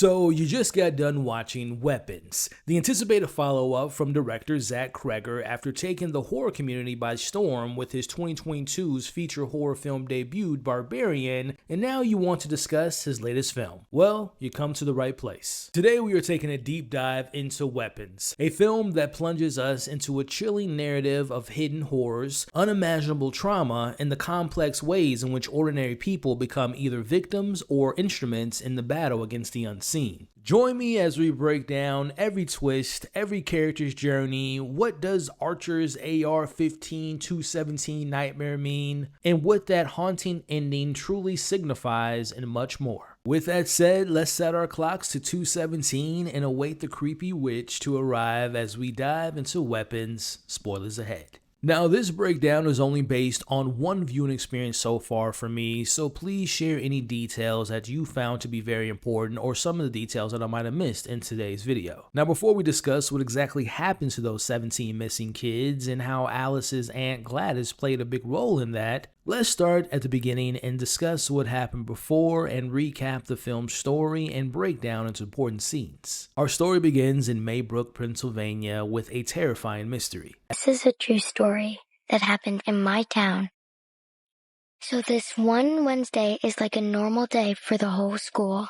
So you just got done watching Weapons, the anticipated follow-up from director Cregger after taking the horror community by storm with his 2022's feature horror film debut, Barbarian, and now you want to discuss his latest film. Well, you come to the right place. Today we are taking a deep dive into Weapons, a film that plunges us into a chilling narrative of hidden horrors, unimaginable trauma, and the complex ways in which ordinary people become either victims or instruments in the battle against the unseen. Join me as we break down every twist, every character's journey, what does Archer's AR-15 217 nightmare mean, and what that haunting ending truly signifies, and much more. With that said, let's set our clocks to 2:17 and await the creepy witch to arrive as we dive into Weapons, spoilers ahead. Now, this breakdown is only based on one viewing experience so far for me, so please share any details that you found to be very important or some of the details that I might have missed in today's video. Now, before we discuss what exactly happened to those 17 missing kids and how Alice's Aunt Gladys played a big role in that, let's start at the beginning and discuss what happened before and recap the film's story and break down its important scenes. Our story begins in Maybrook, Pennsylvania with a terrifying mystery. This is a true story that happened in my town. So this one Wednesday is like a normal day for the whole school.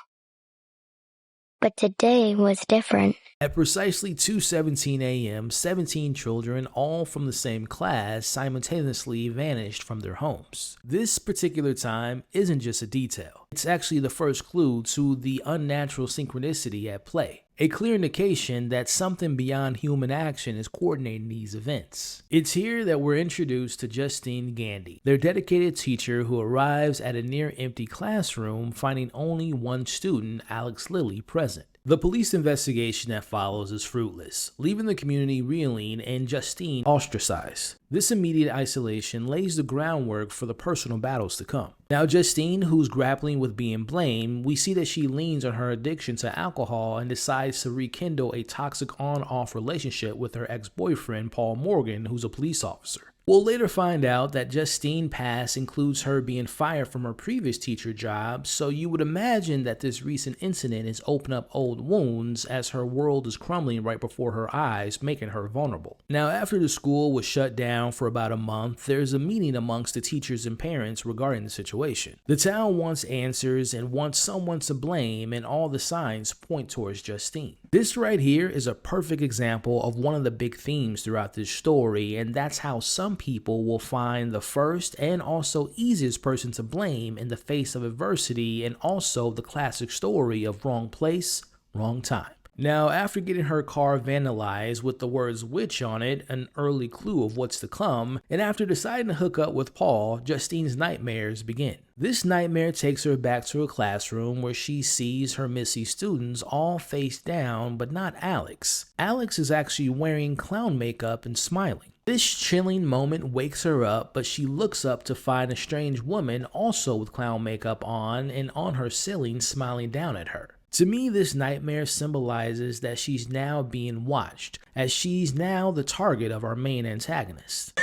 But today was different. At precisely 2:17 a.m., 17 children, all from the same class, simultaneously vanished from their homes. This particular time isn't just a detail. It's actually the first clue to the unnatural synchronicity at play. A clear indication that something beyond human action is coordinating these events. It's here that we're introduced to Justine Gandy, their dedicated teacher who arrives at a near-empty classroom finding only one student, Alex Lilly, present. The police investigation that follows is fruitless, leaving the community reeling and Justine ostracized. This immediate isolation lays the groundwork for the personal battles to come. Now, Justine, who's grappling with being blamed, we see that she leans on her addiction to alcohol and decides to rekindle a toxic on-off relationship with her ex-boyfriend, Paul Morgan, who's a police officer. We'll later find out that Justine's past includes her being fired from her previous teacher job, so you would imagine that this recent incident is opening up old wounds as her world is crumbling right before her eyes, making her vulnerable. Now, after the school was shut down for about a month, there's a meeting amongst the teachers and parents regarding the situation. The town wants answers and wants someone to blame, and all the signs point towards Justine. This right here is a perfect example of one of the big themes throughout this story, and that's how some people will find the first and also easiest person to blame in the face of adversity, and also the classic story of wrong place, wrong time. Now, after getting her car vandalized with the words witch on it, an early clue of what's to come, and after deciding to hook up with Paul, Justine's nightmares begin. This nightmare takes her back to her classroom where she sees her missing students all face down, but not Alex. Alex is actually wearing clown makeup and smiling. This chilling moment wakes her up, but she looks up to find a strange woman also with clown makeup on and on her ceiling smiling down at her. To me, this nightmare symbolizes that she's now being watched, as she's now the target of our main antagonist.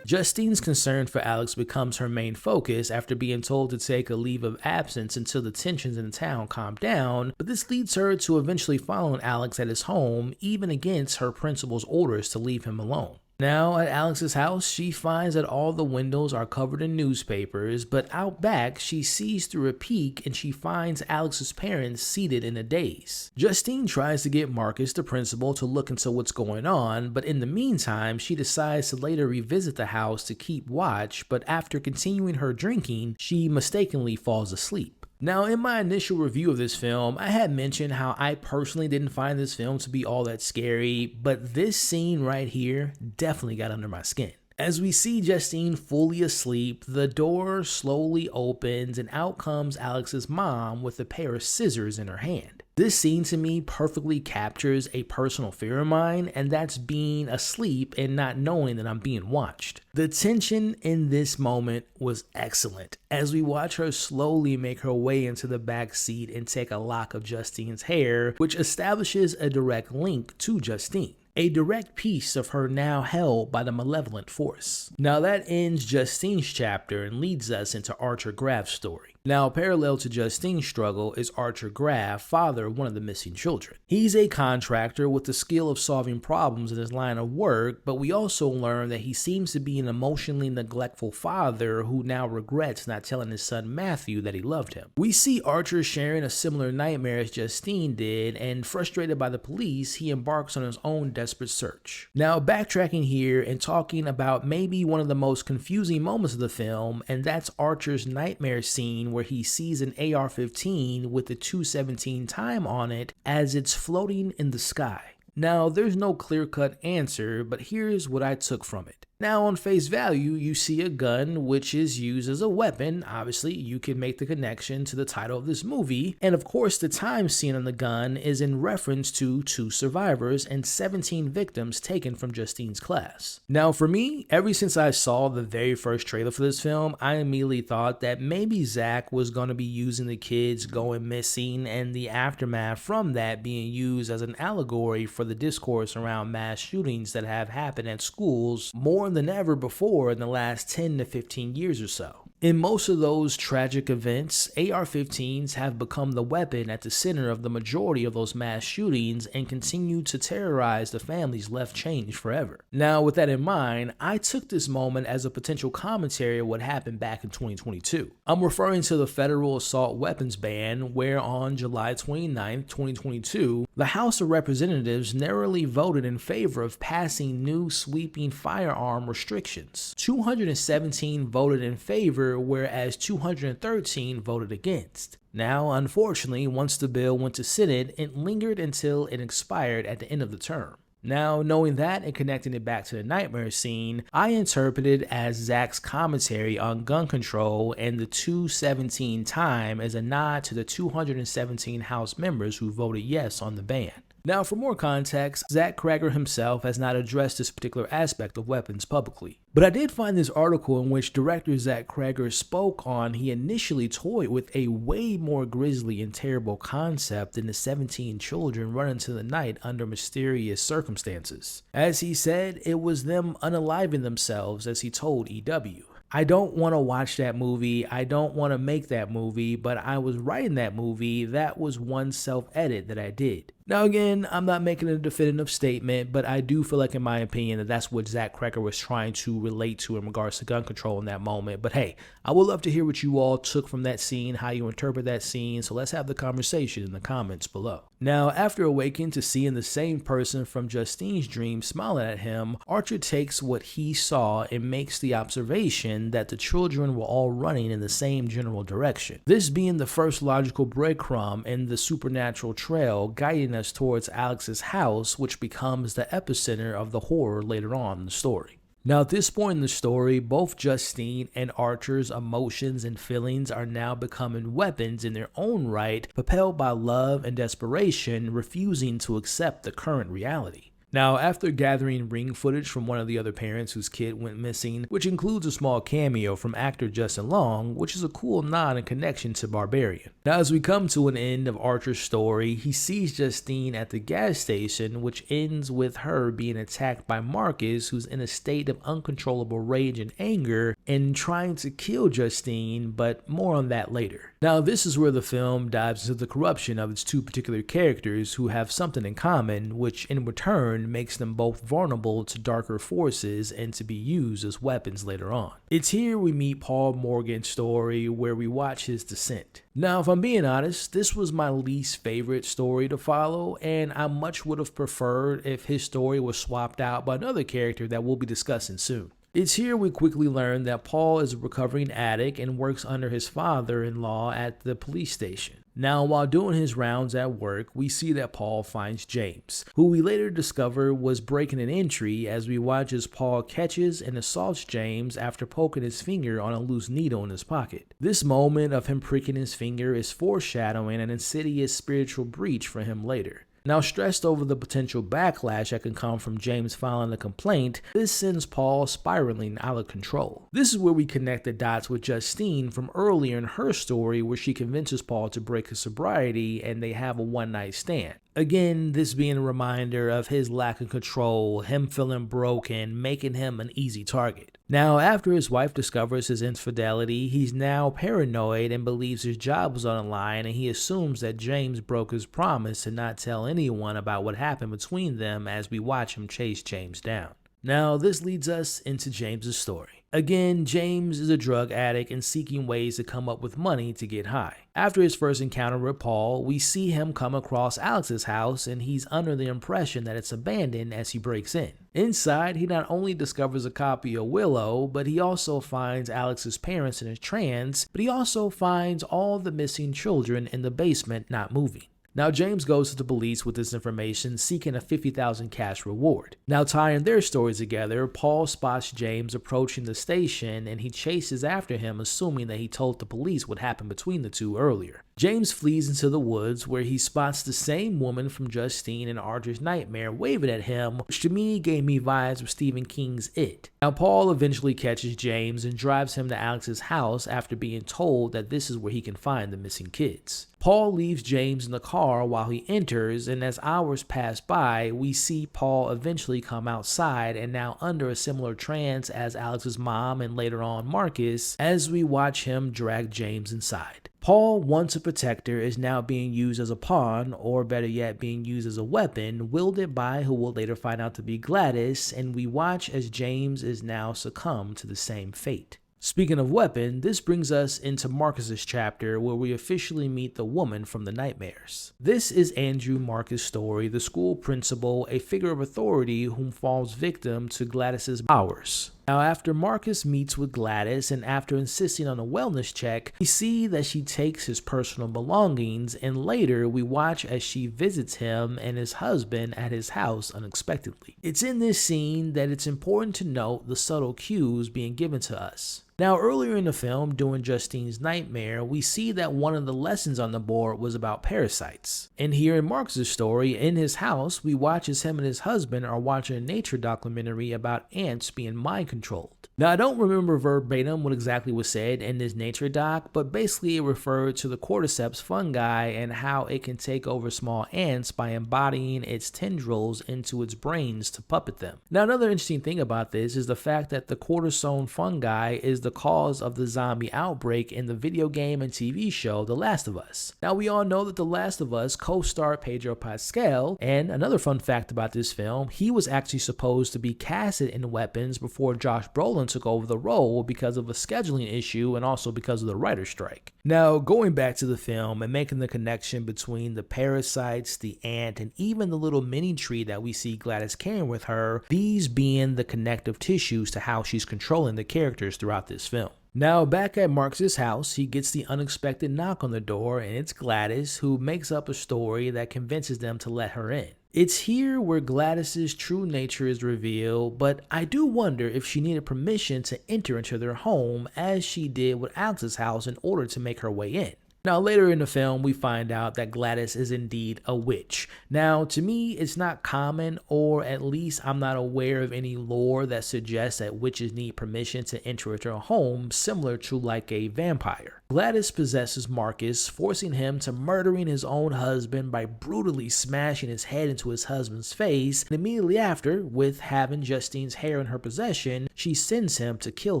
Justine's concern for Alex becomes her main focus after being told to take a leave of absence until the tensions in the town calm down, but this leads her to eventually following Alex at his home, even against her principal's orders to leave him alone. Now, at Alex's house, she finds that all the windows are covered in newspapers, but out back, she sees through a peek and she finds Alex's parents seated in a daze. Justine tries to get Marcus, the principal, to look into what's going on, but in the meantime, she decides to later revisit the house to keep watch, but after continuing her drinking, she mistakenly falls asleep. Now, in my initial review of this film, I had mentioned how I personally didn't find this film to be all that scary, but this scene right here definitely got under my skin. As we see Justine fully asleep, the door slowly opens and out comes Alex's mom with a pair of scissors in her hand. This scene to me perfectly captures a personal fear of mine, and that's being asleep and not knowing that I'm being watched. The tension in this moment was excellent as we watch her slowly make her way into the back seat and take a lock of Justine's hair, which establishes a direct link to Justine. a direct piece of her now held by the malevolent force. Now that ends Justine's chapter and leads us into Archer Graff's story. Now, parallel to Justine's struggle is Archer Graff, father of one of the missing children. He's a contractor with the skill of solving problems in his line of work, but we also learn that he seems to be an emotionally neglectful father who now regrets not telling his son Matthew that he loved him. We see Archer sharing a similar nightmare as Justine did, and frustrated by the police, he embarks on his own desperate search. Now, backtracking here and talking about maybe one of the most confusing moments of the film, and that's Archer's nightmare scene where he sees an AR-15 with the 217 time on it as it's floating in the sky. Now, there's no clear-cut answer, but here's what I took from it. Now, on face value, you see a gun which is used as a weapon. Obviously, you can make the connection to the title of this movie. And of course, the time seen on the gun is in reference to 2 survivors and 17 victims taken from Justine's class. Now, for me, ever since I saw the very first trailer for this film, I immediately thought that maybe Zach was going to be using the kids going missing and the aftermath from that being used as an allegory for the discourse around mass shootings that have happened at schools more than ever before in the last 10 to 15 years or so. In most of those tragic events, AR-15s have become the weapon at the center of the majority of those mass shootings and continue to terrorize the families left changed forever. Now, with that in mind, I took this moment as a potential commentary of what happened back in 2022. I'm referring to the federal assault weapons ban, where on July 29, 2022, the House of Representatives narrowly voted in favor of passing new sweeping firearm restrictions. 217 voted in favor, whereas 213 voted against. Now, unfortunately, once the bill went to Senate, it lingered until it expired at the end of the term. Now, knowing that and connecting it back to the nightmare scene, I interpreted as Zach's commentary on gun control and the 217 time as a nod to the 217 House members who voted yes on the ban. Now, for more context, Zach Cregger himself has not addressed this particular aspect of weapons publicly. But I did find this article in which director Zach Cregger spoke on he initially toyed with a way more grisly and terrible concept than the 17 children run into the night under mysterious circumstances. As he said, it was them unaliving themselves, as he told EW. I don't want to watch that movie, I don't want to make that movie, but I was writing that movie, that was one self-edit that I did. Now again, I'm not making a definitive statement, but I do feel like in my opinion that that's what Zach Cregger was trying to relate to in regards to gun control in that moment. But hey, I would love to hear what you all took from that scene, how you interpret that scene, so let's have the conversation in the comments below. Now, after awakening to seeing the same person from Justine's dream smiling at him, Archer takes what he saw and makes the observation that the children were all running in the same general direction. This being the first logical breadcrumb in the supernatural trail guiding us towards Alex's house, which becomes the epicenter of the horror later on in the story. Now, at this point in the story, both Justine and Archer's emotions and feelings are now becoming weapons in their own right, propelled by love and desperation, refusing to accept the current reality. Now, after gathering ring footage from one of the other parents whose kid went missing, which includes a small cameo from actor Justin Long, which is a cool nod and connection to Barbarian. Now, as we come to an end of Archer's story, he sees Justine at the gas station, which ends with her being attacked by Marcus, who's in a state of uncontrollable rage and anger and trying to kill Justine, but more on that later. Now, this is where the film dives into the corruption of its 2 particular characters who have something in common, which in return makes them both vulnerable to darker forces and to be used as weapons later on. It's here we meet Paul Morgan's story, where we watch his descent. Now, if I'm being honest, this was my least favorite story to follow, and I much would have preferred if his story was swapped out by another character that we'll be discussing soon. It's here we quickly learn that Paul is a recovering addict and works under his father-in-law at the police station. Now, while doing his rounds at work, we see that Paul finds James, who we later discover was breaking an entry as we watch as Paul catches and assaults James after poking his finger on a loose needle in his pocket. This moment of him pricking his finger is foreshadowing an insidious spiritual breach for him later. Now, stressed over the potential backlash that can come from James filing a complaint, this sends Paul spiraling out of control. This is where we connect the dots with Justine from earlier in her story, where she convinces Paul to break his sobriety and they have a one-night stand. Again, this being a reminder of his lack of control, him feeling broken, making him an easy target. Now, after his wife discovers his infidelity, he's now paranoid and believes his job was on the line, and he assumes that James broke his promise to not tell anyone about what happened between them as we watch him chase James down. Now, this leads us into James's story. Again, James is a drug addict and seeking ways to come up with money to get high. After his first encounter with Paul, we see him come across Alex's house, and he's under the impression that it's abandoned as he breaks in. Inside, he not only discovers a copy of Willow, but he also finds Alex's parents in a trance, but he also finds all the missing children in the basement not moving. Now, James goes to the police with this information, seeking a $50,000 cash reward. Now, tying their stories together, Paul spots James approaching the station, and he chases after him, assuming that he told the police what happened between the two earlier. James flees into the woods, where he spots the same woman from Justine and Archer's Nightmare waving at him, which to me gave me vibes of Stephen King's It. Now, Paul eventually catches James and drives him to Alex's house after being told that this is where he can find the missing kids. Paul leaves James in the car while he enters, and as hours pass by, we see Paul eventually come outside and now under a similar trance as Alex's mom and later on Marcus, as we watch him drag James inside. Paul, once a protector, is now being used as a pawn, or better yet, being used as a weapon, wielded by who will later find out to be Gladys, and we watch as James is now succumb to the same fate. Speaking of weapon, this brings us into Marcus's chapter, where we officially meet the woman from the nightmares. This is Andrew Marcus' story, the school principal, a figure of authority whom falls victim to Gladys's powers. Now, after Marcus meets with Gladys and after insisting on a wellness check, we see that she takes his personal belongings, and later we watch as she visits him and his husband at his house unexpectedly. It's in this scene that it's important to note the subtle cues being given to us. Now, earlier in the film, during Justine's nightmare, we see that one of the lessons on the board was about parasites. And here in Marcus' story, in his house, we watch as him and his husband are watching a nature documentary about ants being mind-controlled. Now, I don't remember verbatim what exactly was said in this nature doc, but basically it referred to the cordyceps fungi and how it can take over small ants by embodying its tendrils into its brains to puppet them. Now, another interesting thing about this is the fact that the cortisone fungi is the cause of the zombie outbreak in the video game and TV show The Last of Us. Now, we all know that The Last of Us co-starred Pedro Pascal, and another fun fact about this film, he was actually supposed to be casted in Weapons before Josh Brolin took over the role because of a scheduling issue and also because of the writer's strike. Now, going back to the film and making the connection between the parasites, the ant, and even the little mini tree that we see Gladys carrying with her, these being the connective tissues to how she's controlling the characters throughout this film. Now, back at Marcus's house, he gets the unexpected knock on the door, and it's Gladys, who makes up a story that convinces them to let her in. It's here where Gladys's true nature is revealed, but I do wonder if she needed permission to enter into their home as she did with Alex's house in order to make her way in. Now, later in the film, we find out that Gladys is indeed a witch. Now, to me, it's not common, or at least I'm not aware of any lore that suggests that witches need permission to enter into a home, similar to like a vampire. Gladys possesses Marcus, forcing him to murdering his own husband by brutally smashing his head into his husband's face, and immediately after, with having Justine's hair in her possession, she sends him to kill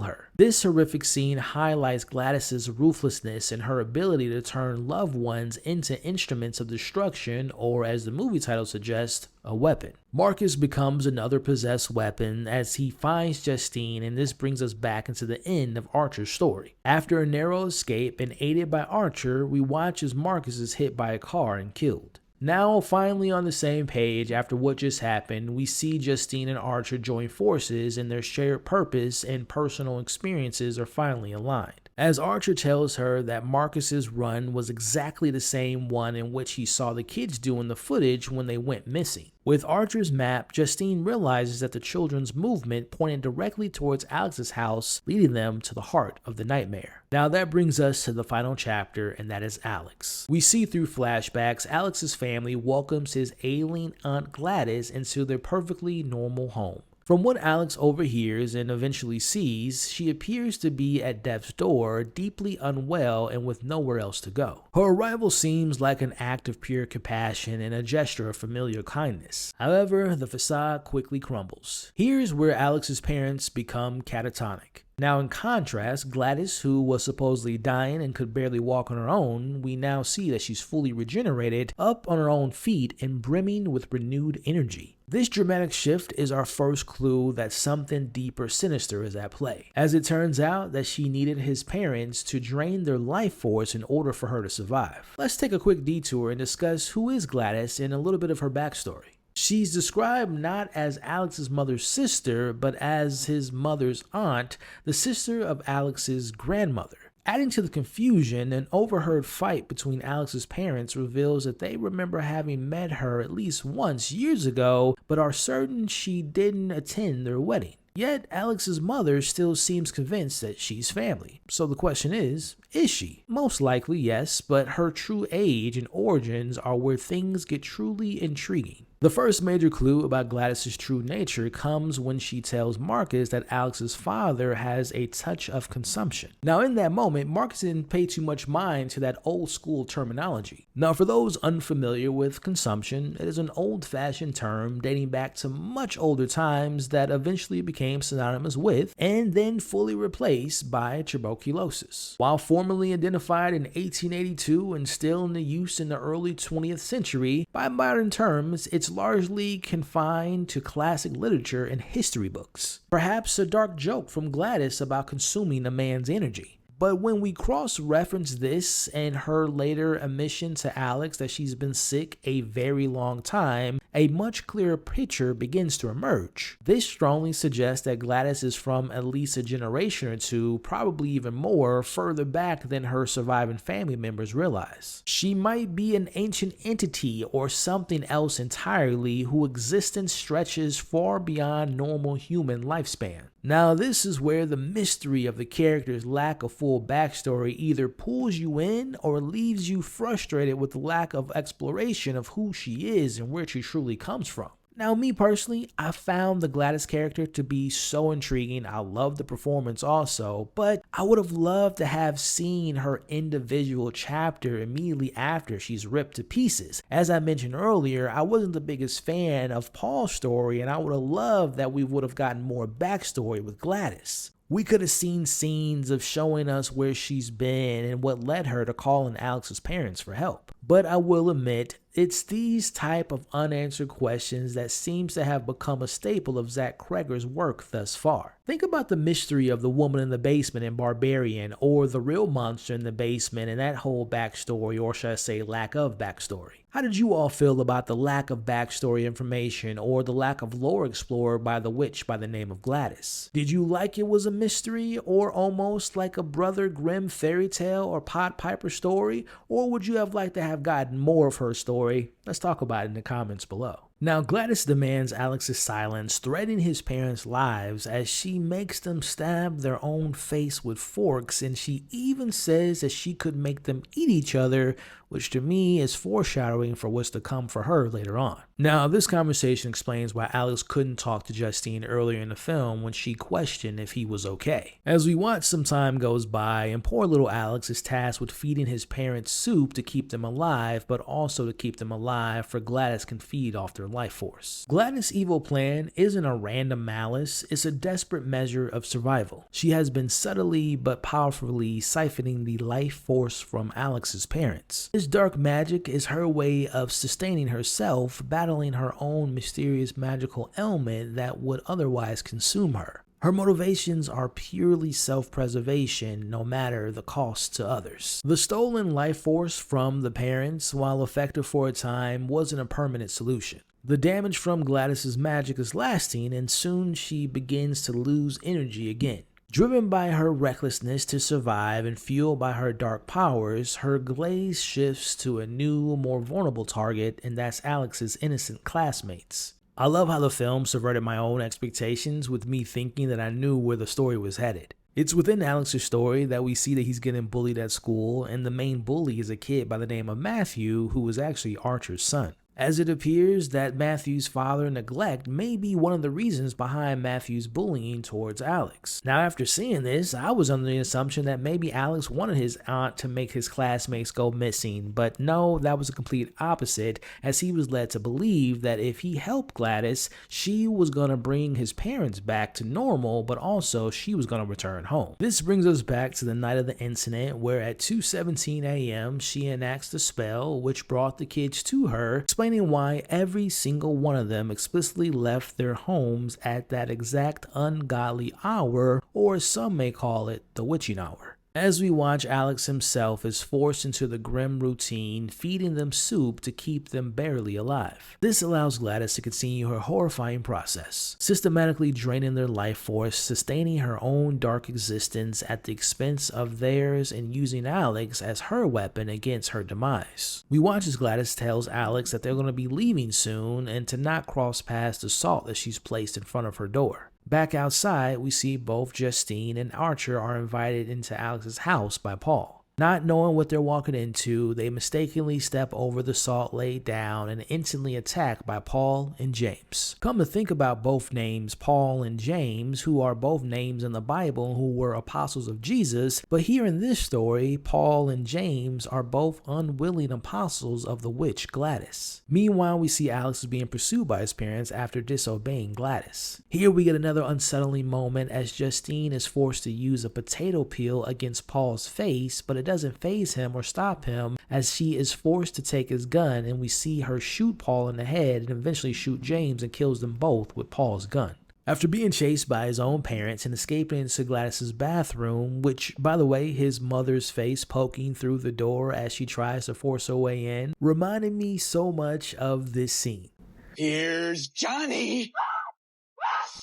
her. This horrific scene highlights Gladys's ruthlessness and her ability to turn loved ones into instruments of destruction, or as the movie title suggests, a weapon. Marcus becomes another possessed weapon as he finds Justine, and this brings us back into the end of Archer's story. After a narrow escape and aided by Archer, we watch as Marcus is hit by a car and killed. Now, finally on the same page after what just happened, we see Justine and Archer join forces, and their shared purpose and personal experiences are finally aligned. As Archer tells her that Marcus's run was exactly the same one in which he saw the kids do in the footage when they went missing. With Archer's map, Justine realizes that the children's movement pointed directly towards Alex's house, leading them to the heart of the nightmare. Now that brings us to the final chapter, and that is Alex. We see through flashbacks, Alex's family welcomes his ailing Aunt Gladys into their perfectly normal home. From what Alex overhears and eventually sees, she appears to be at death's door, deeply unwell and with nowhere else to go. Her arrival seems like an act of pure compassion and a gesture of familiar kindness. However, the facade quickly crumbles. Here's where Alex's parents become catatonic. Now, in contrast, Gladys, who was supposedly dying and could barely walk on her own, we now see that she's fully regenerated, up on her own feet and brimming with renewed energy. This dramatic shift is our first clue that something deeper sinister is at play, as it turns out that she needed his parents to drain their life force in order for her to survive. Let's take a quick detour and discuss who is Gladys and a little bit of her backstory. She's described not as Alex's mother's sister, but as his mother's aunt, the sister of Alex's grandmother. Adding to the confusion, an overheard fight between Alex's parents reveals that they remember having met her at least once years ago, but are certain she didn't attend their wedding. Yet, Alex's mother still seems convinced that she's family. So the question is she? Most likely yes, but her true age and origins are where things get truly intriguing. The first major clue about Gladys's true nature comes when she tells Marcus that Alex's father has a touch of consumption. Now, in that moment, Marcus didn't pay too much mind to that old school terminology. Now, for those unfamiliar with consumption, it is an old-fashioned term dating back to much older times that eventually became synonymous with and then fully replaced by tuberculosis. While formerly identified in 1882 and still in use in the early 20th century, by modern terms, it's largely confined to classic literature and history books. Perhaps a dark joke from Gladys about consuming a man's energy. But when we cross-reference this and her later admission to Alex that she's been sick a very long time, a much clearer picture begins to emerge. This strongly suggests that Gladys is from at least a generation or two, probably even more, further back than her surviving family members realize. She might be an ancient entity or something else entirely whose existence stretches far beyond normal human lifespan. Now, this is where the mystery of the character's lack of full backstory either pulls you in or leaves you frustrated with the lack of exploration of who she is and where she truly comes from. Now, me personally, I found the Gladys character to be so intriguing. I love the performance also, but I would have loved to have seen her individual chapter immediately after she's ripped to pieces. As I mentioned earlier, I wasn't the biggest fan of Paul's story, and I would have loved that we would have gotten more backstory with Gladys. We could have seen scenes of showing us where she's been and what led her to calling Alex's parents for help. But I will admit, it's these type of unanswered questions that seems to have become a staple of Zach Cregger's work thus far. Think about the mystery of the woman in the basement in Barbarian, or the real monster in the basement and that whole backstory, or should I say lack of backstory. How did you all feel about the lack of backstory information or the lack of lore explored by the witch by the name of Gladys? Did you like it was a mystery or almost like a Brother Grimm fairy tale or Pied Piper story? Or would you have liked to have gotten more of her story? Let's talk about it in the comments below. Now, Gladys demands Alex's silence, threatening his parents' lives as she makes them stab their own face with forks, and she even says that she could make them eat each other, which to me is foreshadowing for what's to come for her later on. Now, this conversation explains why Alex couldn't talk to Justine earlier in the film when she questioned if he was okay. As we watch, some time goes by, and poor little Alex is tasked with feeding his parents soup to keep them alive, but also to keep them alive for Gladys can feed off their life force. Gladys' evil plan isn't a random malice, it's a desperate measure of survival. She has been subtly but powerfully siphoning the life force from Alex's parents. This dark magic is her way of sustaining herself, battling her own mysterious magical ailment that would otherwise consume her. Her motivations are purely self-preservation, no matter the cost to others. The stolen life force from the parents, while effective for a time, wasn't a permanent solution. The damage from Gladys's magic is lasting, and soon she begins to lose energy again. Driven by her recklessness to survive and fueled by her dark powers, her gaze shifts to a new, more vulnerable target, and that's Alex's innocent classmates. I love how the film subverted my own expectations with me thinking that I knew where the story was headed. It's within Alex's story that we see that he's getting bullied at school, and the main bully is a kid by the name of Matthew, who was actually Archer's son. as it appears that Matthew's father neglect may be one of the reasons behind Matthew's bullying towards Alex. Now, after seeing this, I was under the assumption that maybe Alex wanted his aunt to make his classmates go missing, but no, that was a complete opposite, as he was led to believe that if he helped Gladys, she was going to bring his parents back to normal, but also she was going to return home. This brings us back to the night of the incident, where at 2:17 a.m. she enacts the spell, which brought the kids to her, explaining why every single one of them explicitly left their homes at that exact ungodly hour, or some may call it the witching hour. As we watch, Alex himself is forced into the grim routine, feeding them soup to keep them barely alive. This allows Gladys to continue her horrifying process, systematically draining their life force, sustaining her own dark existence at the expense of theirs, and using Alex as her weapon against her demise. We watch as Gladys tells Alex that they're going to be leaving soon and to not cross past the salt that she's placed in front of her door. Back outside, we see both Justine and Archer are invited into Alex's house by Paul. Not knowing what they're walking into, they mistakenly step over the salt laid down and instantly attacked by Paul and James. Come to think about both names, Paul and James, who are both names in the Bible who were apostles of Jesus, but here in this story, Paul and James are both unwilling apostles of the witch Gladys. Meanwhile, we see Alex is being pursued by his parents after disobeying Gladys. Here we get another unsettling moment as Justine is forced to use a potato peel against Paul's face, but it doesn't faze him or stop him, as she is forced to take his gun, and we see her shoot Paul in the head and eventually shoot James and kills them both with Paul's gun. After being chased by his own parents and escaping into Gladys's bathroom, which, by the way, his mother's face poking through the door as she tries to force her way in, reminded me so much of this scene. Here's Johnny!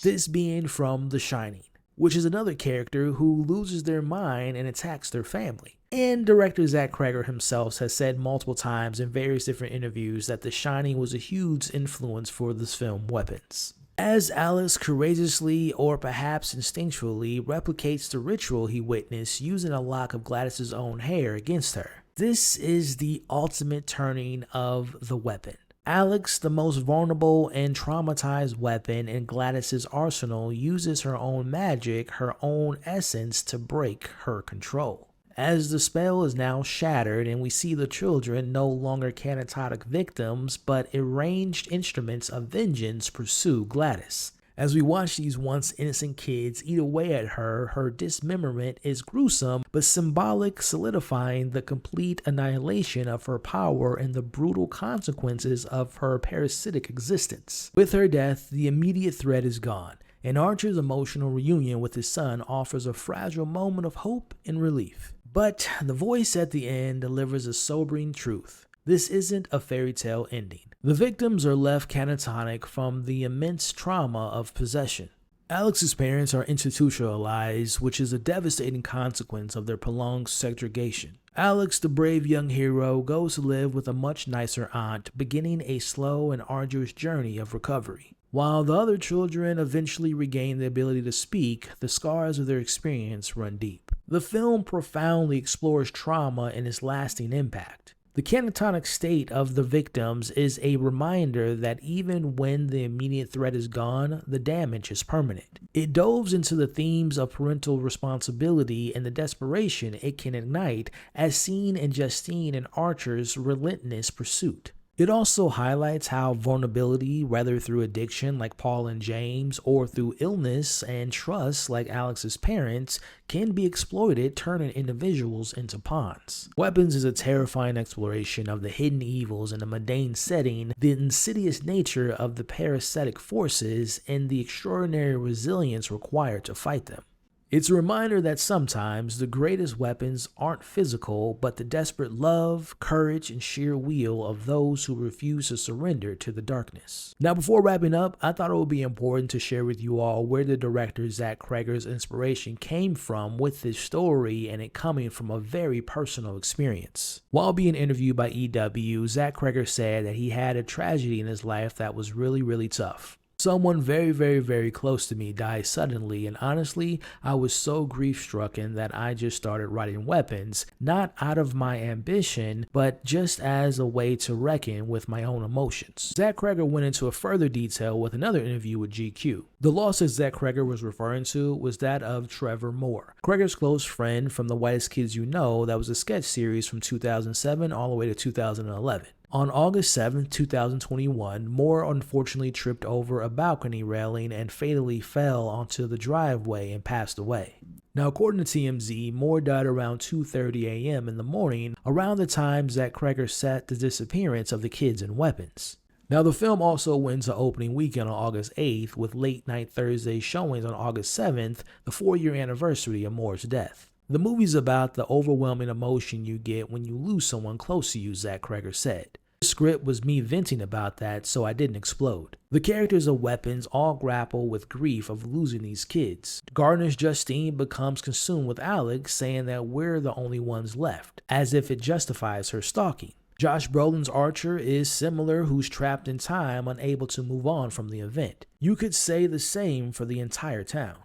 This being from The Shining, which is another character who loses their mind and attacks their family. And director Zach Cregger himself has said multiple times in various different interviews that The Shining was a huge influence for this film Weapons. As Alex courageously, or perhaps instinctually, replicates the ritual he witnessed using a lock of Gladys's own hair against her. This is the ultimate turning of the weapon. Alex, the most vulnerable and traumatized weapon in Gladys's arsenal, uses her own magic, her own essence, to break her control. As the spell is now shattered and we see the children no longer catatonic victims, but arranged instruments of vengeance pursue Gladys. As we watch these once innocent kids eat away at her, her dismemberment is gruesome but symbolic, solidifying the complete annihilation of her power and the brutal consequences of her parasitic existence. With her death, the immediate threat is gone, and Archer's emotional reunion with his son offers a fragile moment of hope and relief. But the voice at the end delivers a sobering truth. This isn't a fairy tale ending. The victims are left catatonic from the immense trauma of possession. Alex's parents are institutionalized, which is a devastating consequence of their prolonged segregation. Alex, the brave young hero, goes to live with a much nicer aunt, beginning a slow and arduous journey of recovery. While the other children eventually regain the ability to speak, the scars of their experience run deep. The film profoundly explores trauma and its lasting impact. The catatonic state of the victims is a reminder that even when the immediate threat is gone, the damage is permanent. It delves into the themes of parental responsibility and the desperation it can ignite, as seen in Justine and Archer's relentless pursuit. It also highlights how vulnerability, whether through addiction like Paul and James, or through illness and trust like Alex's parents, can be exploited, turning individuals into pawns. Weapons is a terrifying exploration of the hidden evils in a mundane setting, the insidious nature of the parasitic forces, and the extraordinary resilience required to fight them. It's a reminder that sometimes the greatest weapons aren't physical, but the desperate love, courage, and sheer will of those who refuse to surrender to the darkness. Now, before wrapping up, I thought it would be important to share with you all where the director Zach Cregger's inspiration came from with this story, and it coming from a very personal experience. While being interviewed by EW, Zach Cregger said that he had a tragedy in his life that was really, really tough. Someone very, very, very close to me died suddenly, and honestly, I was so grief-stricken that I just started writing weapons, not out of my ambition, but just as a way to reckon with my own emotions. Zach Cregger went into a further detail with another interview with GQ. The loss that Zach Cregger was referring to was that of Trevor Moore, Cregger's close friend from The Whitest Kids You Know. That was a sketch series from 2007 all the way to 2011. On August 7, 2021, Moore unfortunately tripped over a balcony railing and fatally fell onto the driveway and passed away. Now, according to TMZ, Moore died around 2:30 a.m. in the morning, around the time Zach Cregger set the disappearance of the kids and weapons. Now, the film also wins the opening weekend on August 8th, with late-night Thursday showings on August 7th, the 4-year anniversary of Moore's death. The movie's about the overwhelming emotion you get when you lose someone close to you, Zach Cregger said. The script was me venting about that, so I didn't explode. The characters of Weapons all grapple with grief of losing these kids. Garner's Justine becomes consumed with Alex, saying that we're the only ones left, as if it justifies her stalking. Josh Brolin's Archer is similar, who's trapped in time, unable to move on from the event. You could say the same for the entire town.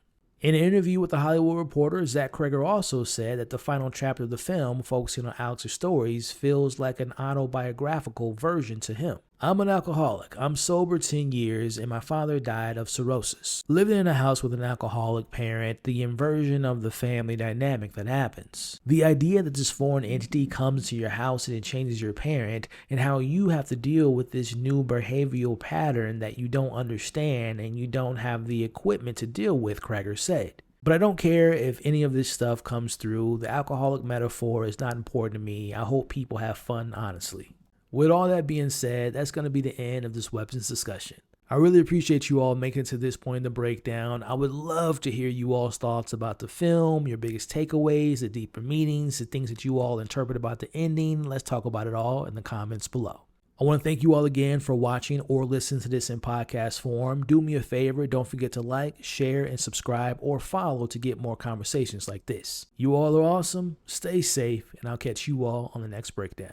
In an interview with The Hollywood Reporter, Zach Cregger also said that the final chapter of the film, focusing on Alex's stories, feels like an autobiographical version to him. I'm an alcoholic. I'm sober 10 years, and my father died of cirrhosis. Living in a house with an alcoholic parent, the inversion of the family dynamic that happens. The idea that this foreign entity comes to your house and it changes your parent, and how you have to deal with this new behavioral pattern that you don't understand and you don't have the equipment to deal with, Cregger said. But I don't care if any of this stuff comes through. The alcoholic metaphor is not important to me. I hope people have fun, honestly. With all that being said, that's going to be the end of this weapons discussion. I really appreciate you all making it to this point in the breakdown. I would love to hear you all's thoughts about the film, your biggest takeaways, the deeper meanings, the things that you all interpret about the ending. Let's talk about it all in the comments below. I want to thank you all again for watching or listening to this in podcast form. Do me a favor, don't forget to like, share, and subscribe or follow to get more conversations like this. You all are awesome, stay safe, and I'll catch you all on the next breakdown.